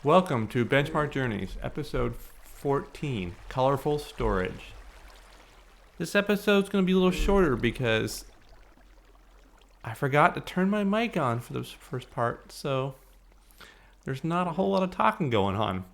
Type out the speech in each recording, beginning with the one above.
Welcome to Benchmark Journeys, episode 14, Colorful Storage. This episode's going to be a little shorter because I forgot to turn my mic on for the first part, so there's not a whole lot of talking going on.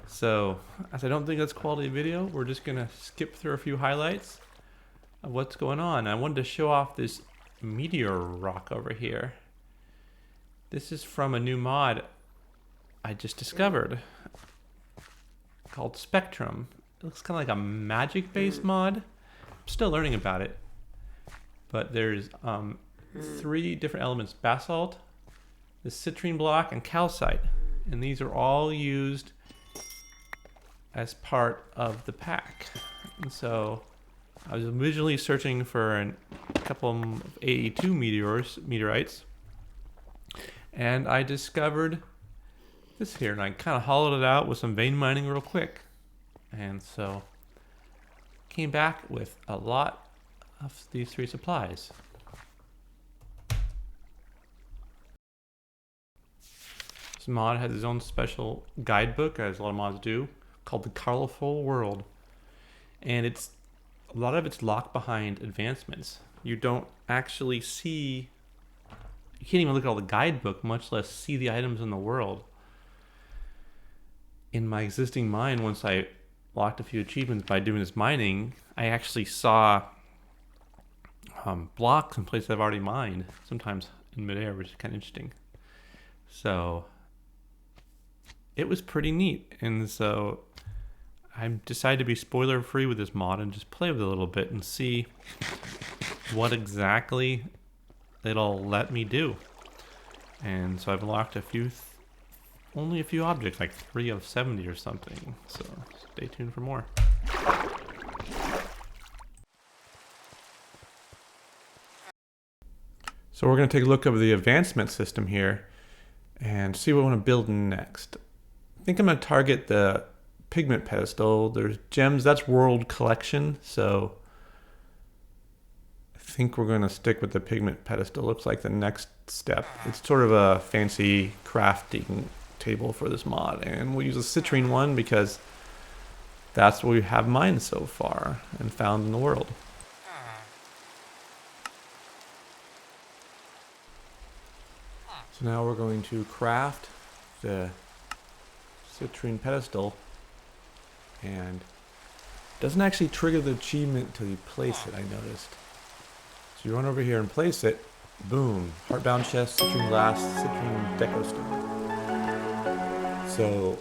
So, as I don't think that's quality video, we're just going to skip through a few highlights of what's going on. I wanted to show off this meteor rock over here. This is from a new mod I just discovered called Spectrum. It looks kind of like a magic-based mod. I'm still learning about it. But there's 3 different elements: basalt, the citrine block, and calcite. And these are all used as part of the pack. And so I was originally searching for a couple of 82 meteorites. And I discovered this here, and I kind of hollowed it out with some vein mining real quick. And so came back with a lot of these 3 supplies. This mod has its own special guidebook, as a lot of mods do, called The Colorful World. And a lot of it's locked behind advancements. You don't actually see, you can't even look at all the guidebook, much less see the items in the world. In my existing mine, once I locked a few achievements by doing this mining, I actually saw blocks in places I've already mined, sometimes in midair, which is kind of interesting. So it was pretty neat, and so I decided to be spoiler free with this mod and just play with it a little bit and see what exactly it'll let me do. And so I've locked only a few objects, like 3 of 70 or something. So stay tuned for more. So we're going to take a look over the advancement system here and see what I want to build next. I think I'm going to target the pigment pedestal. There's gems, that's world collection. So I think we're going to stick with the pigment pedestal. Looks like the next step. It's sort of a fancy crafting table for this mod, and we'll use a citrine one because that's what we have mined so far and found in the world. So now we're going to craft the citrine pedestal, and it doesn't actually trigger the achievement until you place it, I noticed. So you run over here and place it, boom, heartbound chest, citrine glass, citrine deco stone. So,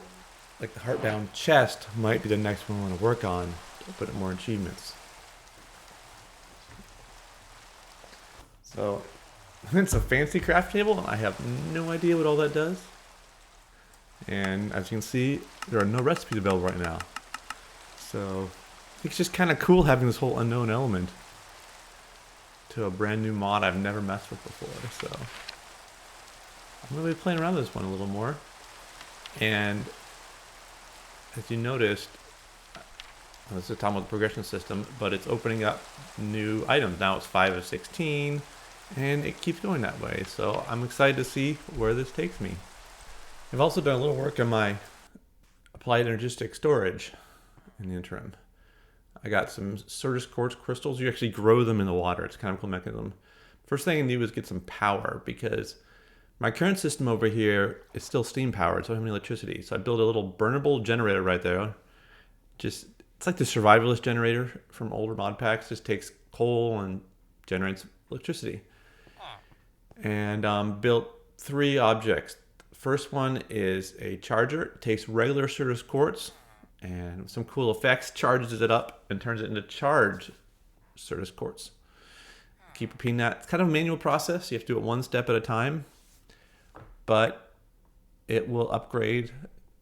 like the heartbound chest might be the next one we want to work on to open up more achievements. So, it's a fancy craft table, and I have no idea what all that does. And as you can see, there are no recipes available right now. So, I think it's just kind of cool having this whole unknown element to a brand new mod I've never messed with before. So, I'm going to be playing around with this one a little more. And as you noticed, this is talking about the progression system, but it's opening up new items. Now it's 5 of 16, and it keeps going that way. So I'm excited to see where this takes me. I've also done a little work on my Applied Energistics storage in the interim. I got some Certus quartz crystals. You actually grow them in the water. It's kind of a cool mechanism. First thing I need is get some power, because my current system over here is still steam powered, so I don't have any electricity. So I built a little burnable generator right there. It's like the survivalist generator from older mod packs. Just takes coal and generates electricity. And built 3 objects. First one is a charger. It takes regular Certus quartz and with some cool effects, charges it up and turns it into charged Certus quartz. Keep repeating that. It's kind of a manual process. You have to do it one step at a time. But it will upgrade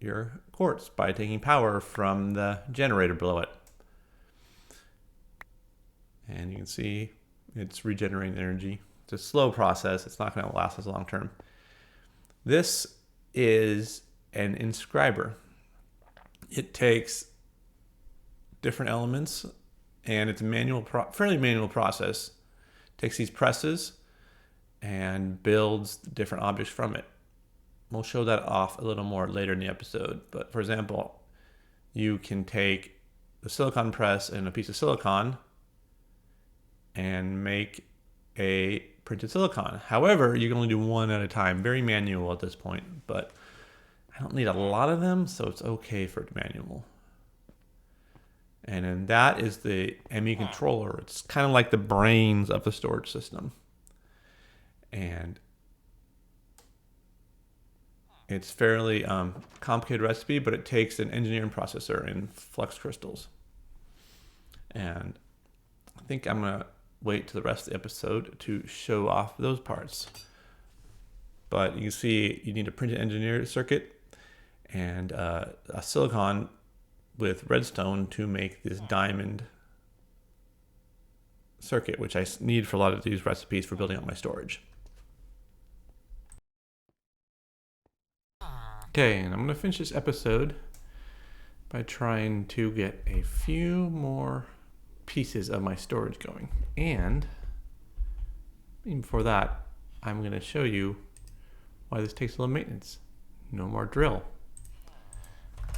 your quartz by taking power from the generator below it. And you can see it's regenerating energy. It's a slow process. It's not going to last as long term. This is an inscriber. It takes different elements, and it's a fairly manual process. It takes these presses and builds different objects from it. we'll show that off a little more later in the episode. But for example, you can take the silicon press and a piece of silicon and make a printed silicon. However, you can only do one at a time, very manual at this point, but I don't need a lot of them, so it's okay for manual. And then that is the ME controller. It's kind of like the brains of the storage system. And it's fairly complicated recipe, but it takes an engineering processor and flux crystals. And I think I'm going to wait to the rest of the episode to show off those parts. But you can see you need a printed engineered circuit and a silicon with redstone to make this diamond circuit, which I need for a lot of these recipes for building up my storage. Okay, and I'm going to finish this episode by trying to get a few more pieces of my storage going. And even before that, I'm going to show you why this takes a little maintenance. No more drill.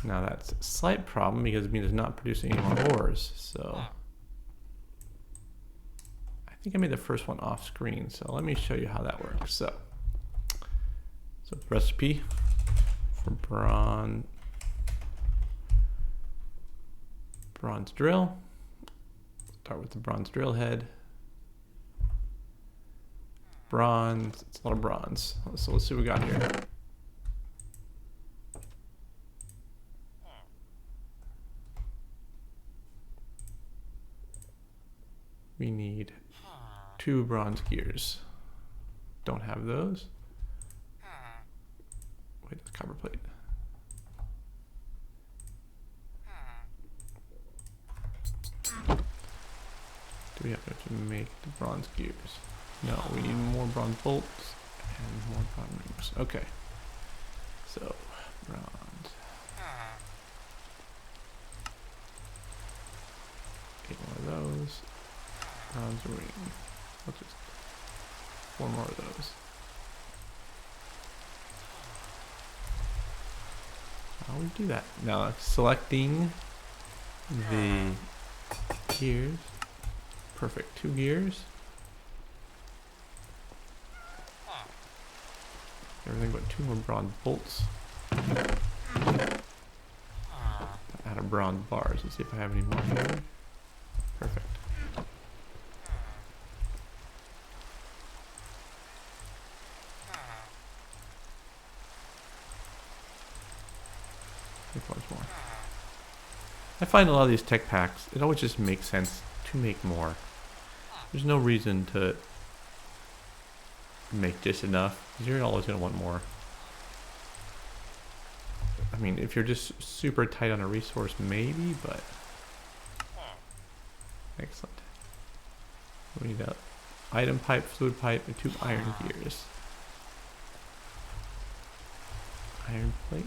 Now that's a slight problem because it means it's not producing any more ores. So I think I made the first one off screen. So let me show you how that works. So the recipe for bronze drill. Start with the bronze drill head. Bronze, it's a lot of bronze. So let's see what we got here. We need 2 bronze gears. Don't have those. Wait, that's copper plate. Do we have to make the bronze gears? No, we need more bronze bolts and more bronze rings. Okay. So, bronze. Get one of those. Bronze ring. Let's just 4 more of those. How do we do that? Now selecting the gears. Perfect. 2 gears. Everything but 2 more bronze bolts. Out of bronze bars. Let's see if I have any more here. Perfect. More. I find a lot of these tech packs, it always just makes sense to make more. There's no reason to make just enough, because you're always going to want more. I mean, if you're just super tight on a resource, maybe, but... Excellent. We need a item pipe, fluid pipe, and 2 iron gears. Iron plate.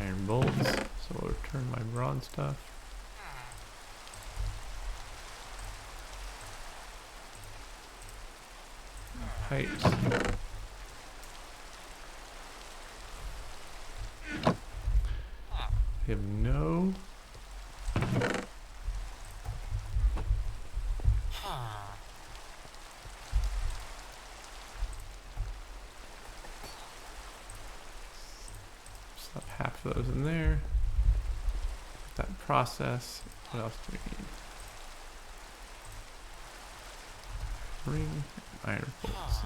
Iron bolts, so I'll return my bronze stuff. Pipes. We have no slap half of those in there. That process. What else do we need? Ring, iron bolts.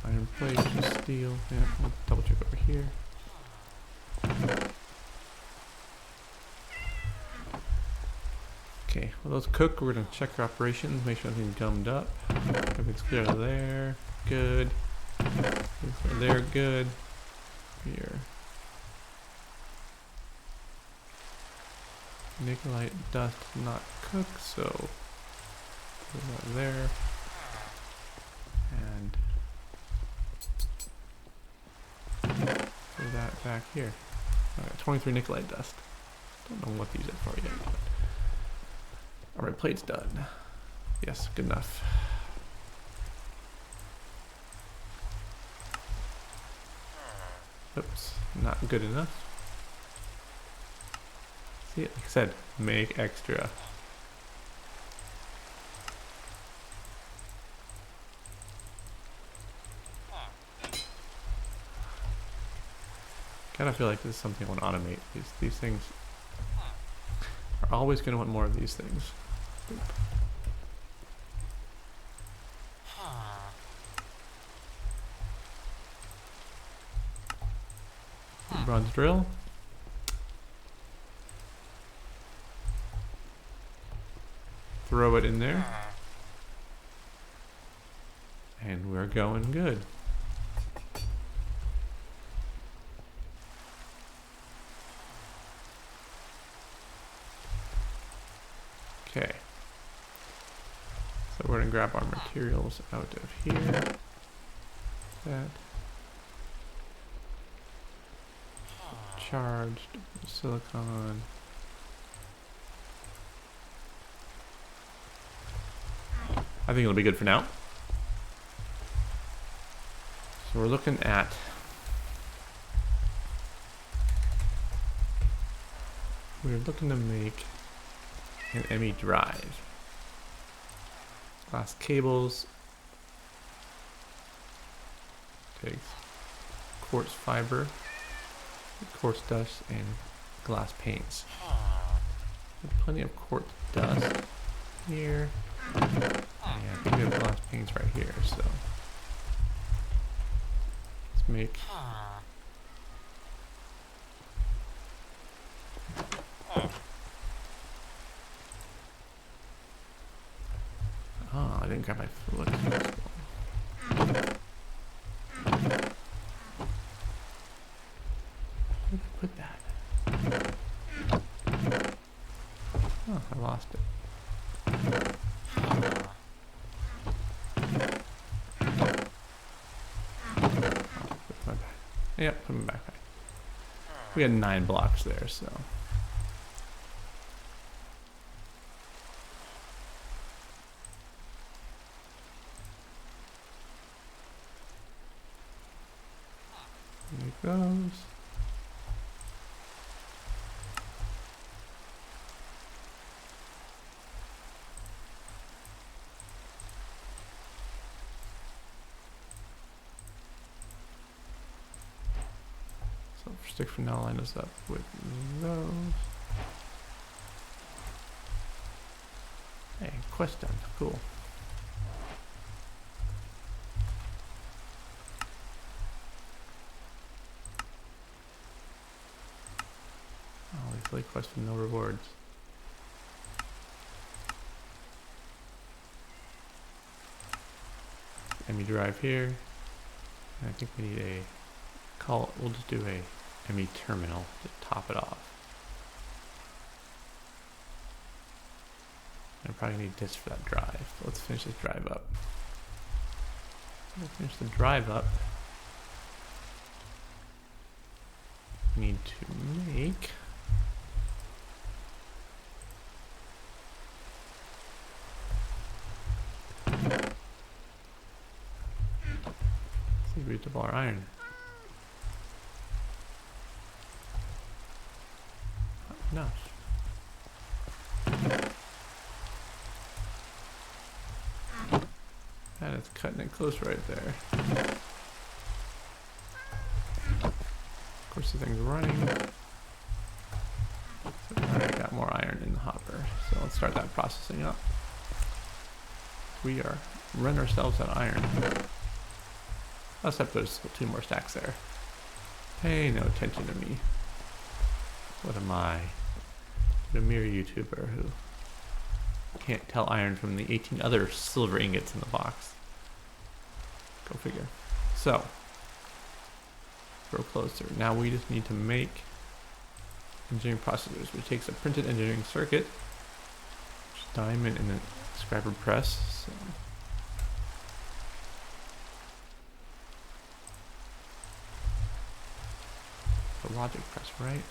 Iron plate, just steel. Yeah, we'll double check over here. Okay, well those cook. We're gonna check our operations, make sure everything's gummed up. Everything's clear out of there. Good. There, good. Here. Nickelite dust not cook, so put that there. And put that back here. Alright, 23 nickelite dust. Don't know what to use it for yet. Alright, plate's done. Yes, good enough. Oops, not good enough. See, like I said, make extra. Kind of feel like this is something I want to automate. These things are always going to want more of these things. Boop. Bronze drill. Throw it in there. And we're going good. Okay. So we're going to grab our materials out of here. That. Charged silicon. I think it'll be good for now. So we're looking to make an ME drive. Glass cables. Takes quartz fiber, quartz dust, and glass paints. Plenty of quartz dust here. Yeah, I think we have glass paints right here, so let's make I didn't grab my foot. Where did I put that? Oh, I lost it. Yep, put them back. We had 9 blocks there, so. Make those. So stick for now, line us up with those. Hey, quest done. Cool. Oh, these late quests with no rewards. ME drive here. And I think we need a we'll just do a ME terminal to top it off. I probably need this for that drive. Let's finish this drive up. Let's finish the drive up. We need to make reusable iron. Not enough. And it's cutting it close right there. Of course the thing's running. So I already got more iron in the hopper. So let's start that processing up. We are running ourselves out of iron. Except there's 2 more stacks there. Pay no attention to me. What am I? A mere YouTuber who can't tell iron from the 18 other silver ingots in the box. Go figure. So, grow closer. Now we just need to make engineering processors, which takes a printed engineering circuit, which is diamond and a scriber press. So. The logic press, right?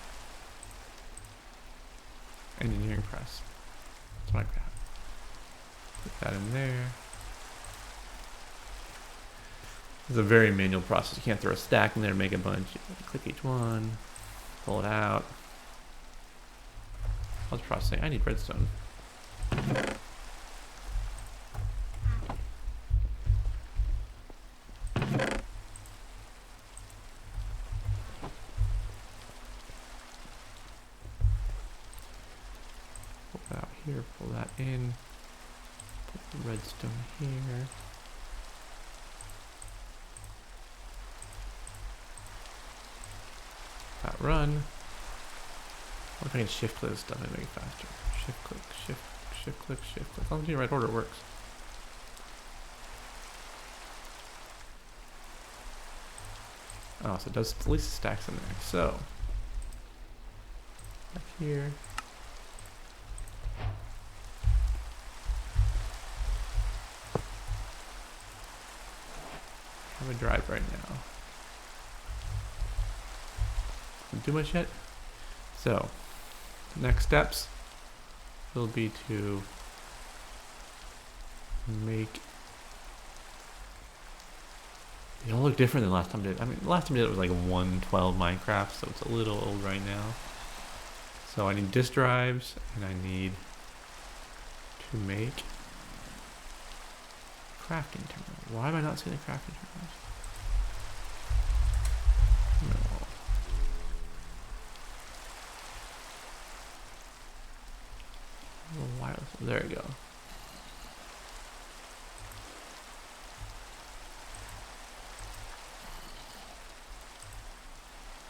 Engineering press. That's what I got. Put that in there. It's a very manual process. You can't throw a stack in there and make a bunch. You click each one, pull it out. I was processing. I need redstone. Pull that out here, pull that in. Put the redstone here. That run. What if I can shift click this stuff and make it faster? Shift click, shift click, shift click. As long as you in the right order, it works. Oh, so it does at least stacks in there. So back here. I have a drive right now. Didn't do much yet. So next steps will be to make. It'll look different than last time I did. I mean, last time I did it was like 1.12 Minecraft, so it's a little old right now. So I need disk drives, and I need to make crafting terminal. Why am I not seeing the crafting terminals? No. Wireless. There we go.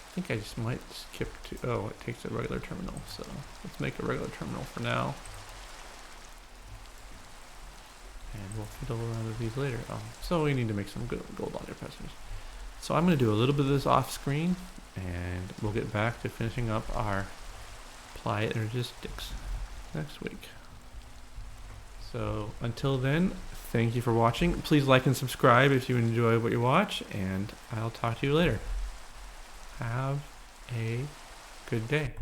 I think I just might skip to. Oh, it takes a regular terminal. So let's make a regular terminal for now. And we'll fiddle around with these later. So we need to make some good gold launcher pressers. So I'm going to do a little bit of this off screen, and we'll get back to finishing up our Applied Energistics next week. So until then, thank you for watching. Please like and subscribe if you enjoy what you watch, and I'll talk to you later. Have a good day.